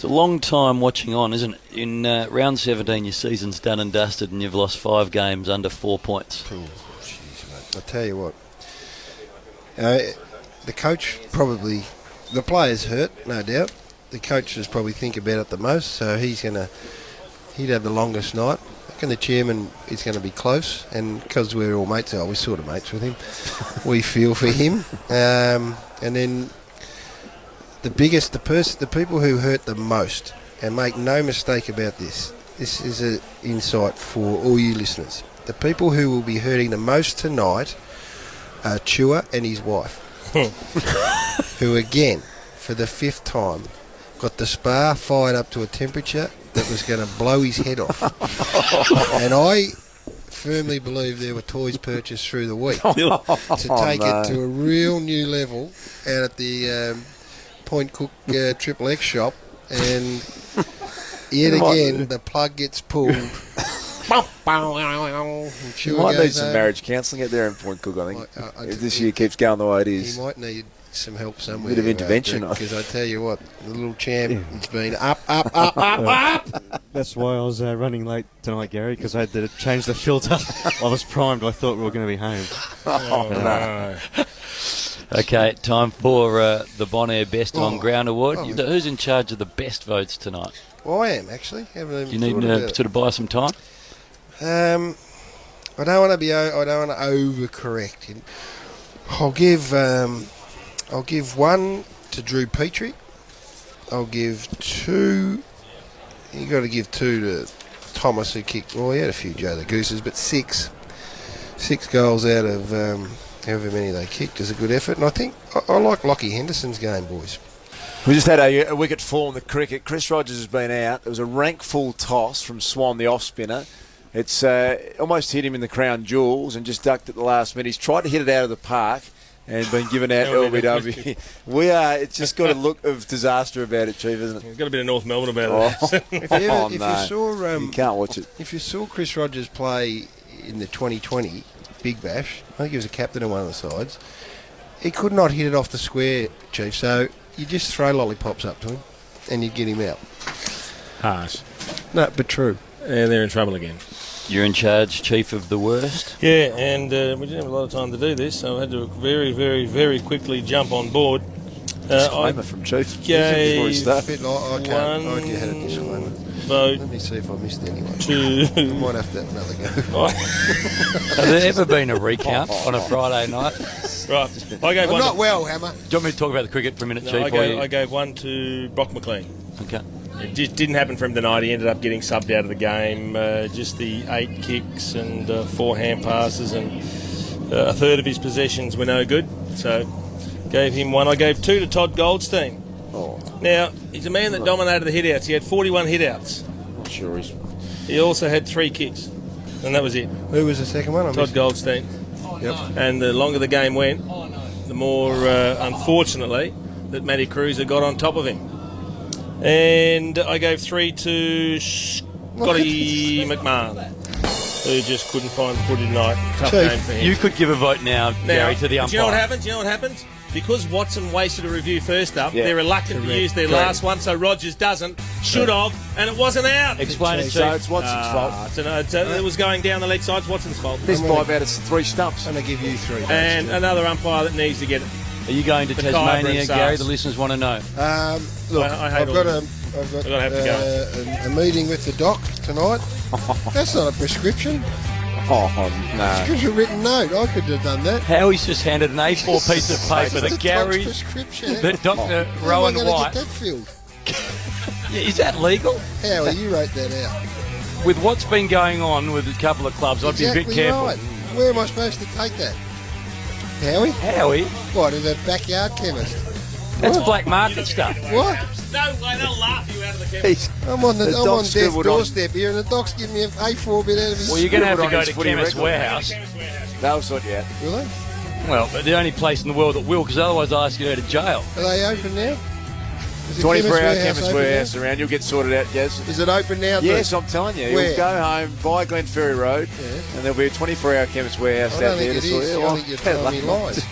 It's a long time watching on, isn't it? In round 17, your season's done and dusted, and you've lost 5 games under 4 points. Oh, jeez, mate. I'll tell you what. The coach probably... The player's hurt, no doubt. The coach is probably think about it the most, so he'd have the longest night. I reckon the chairman is going to be close, and because we're all mates, we're sort of mates with him, we feel for him. And then the people who hurt the most, and make no mistake about this is an insight for all you listeners. The people who will be hurting the most tonight are Chua and his wife, who again, for the 5th time, got the spa fired up to a temperature that was going to blow his head off. And I firmly believe there were toys purchased through the week to take it to a real new level out at the Point Cook Triple X shop. And yet again, the plug gets pulled. You might need some marriage counselling out there in Point Cook, I think. If this year keeps going the way it is. He might need some help somewhere. A bit of intervention. Because I tell you what, the little champ, it's been up. That's why I was running late tonight, Gary, because I had to change the filter. I was primed. I thought we were going to be home. No. Okay, time for the Bonaire Best On Ground Award. Who's in charge of the best votes tonight? Well, I am, actually. You need to sort of buy some time? I don't want to overcorrect. I'll give 1 to Drew Petrie. I'll give 2. You got to give 2 to Thomas, who kicked. Well, he had a few Joe the Gooses, but 6 goals out of however many they kicked is a good effort. And I think I like Lockie Henderson's game, boys. We just had a wicket fall in the cricket. Chris Rogers has been out. It was a rank full toss from Swan, the off spinner. It's almost hit him in the crown jewels and just ducked at the last minute. He's tried to hit it out of the park and been given out LBW. It's just got a look of disaster about it, Chief, isn't it? It's got a bit of North Melbourne about it. You can't watch it. If you saw Chris Rogers play in the 2020 Big Bash, I think he was a captain on one of the sides, he could not hit it off the square, Chief, so you just throw lollipops up to him and you get him out. Harsh. No, but true. And they're in trouble again. You're in charge, Chief of the Worst? Yeah, and we didn't have a lot of time to do this, so I had to very, very, very quickly jump on board. Disclaimer from Chief. Gave I can't. You had a disclaimer. Vote. Let me see if I missed anyone. I might have to have another go. Has there ever been a recount on a Friday night? Right. I gave I'm one not well, Hammer. Do you want me to talk about the cricket for a minute, No, Chief? I gave 1 to Brock McLean. Okay. It just didn't happen for him tonight. He ended up getting subbed out of the game. Just the 8 kicks and 4 hand passes, and a third of his possessions were no good. So gave him 1. I gave 2 to Todd Goldstein. Oh. Now, he's a man that dominated the hitouts. He had 41 hitouts. I'm sure He also had 3 kicks, and that was it. Who was the second one? Todd Goldstein. Yep. And the longer the game went, the more, unfortunately, that Matty Cruiser got on top of him. And I gave 3 to Scotty McMahon, who just couldn't find the footy tonight. Tough game for him. You could give a vote now, Gary, to the umpire. Do you know what happens? Because Watson wasted a review first up, they're reluctant to use their last one, so Rogers doesn't. Should have, and it wasn't out. Explain it, Chief. So it's Watson's fault. It was going down the leg side. It's Watson's fault. This by about 3 stumps. I'm going to give you 3. And another umpire that needs to get it. Are you going to Tasmania, Gary? The listeners want to know. Look, I've got to have to go. a meeting with the doc tonight. That's not a prescription. Oh, no. Prescription written note. I could have done that. Howie's just handed an A4 piece of paper It's that Gary, prescription. that Dr. How Rowan am I going White. to get that filled? Is that legal? Howie, you wrote that out. With what's been going on with a couple of clubs, I'd be a bit careful. Right. Where am I supposed to take that? Howie? What, in the backyard chemist? That's black market stuff. What? No way, they'll laugh you out of the chemist. I'm on doc's death's scribbled doorstep here, and the doc's giving me an A4 bit out of his... Well, you're going to have to on go his to footy Chemist record. Warehouse. They'll sort you out. Will they? Well, but the only place in the world that will, because otherwise I ask you to go to jail. Are they open now? Is the 24-hour Chemist Chemist Warehouse around. You'll get sorted out, Jez. Is it open now? Yes, I'm telling you. Where? You'll go home, buy Glen Ferry Road, and there'll be a 24-hour Chemist Warehouse I out don't think there it to sort is. you I out. think you're telling me lies.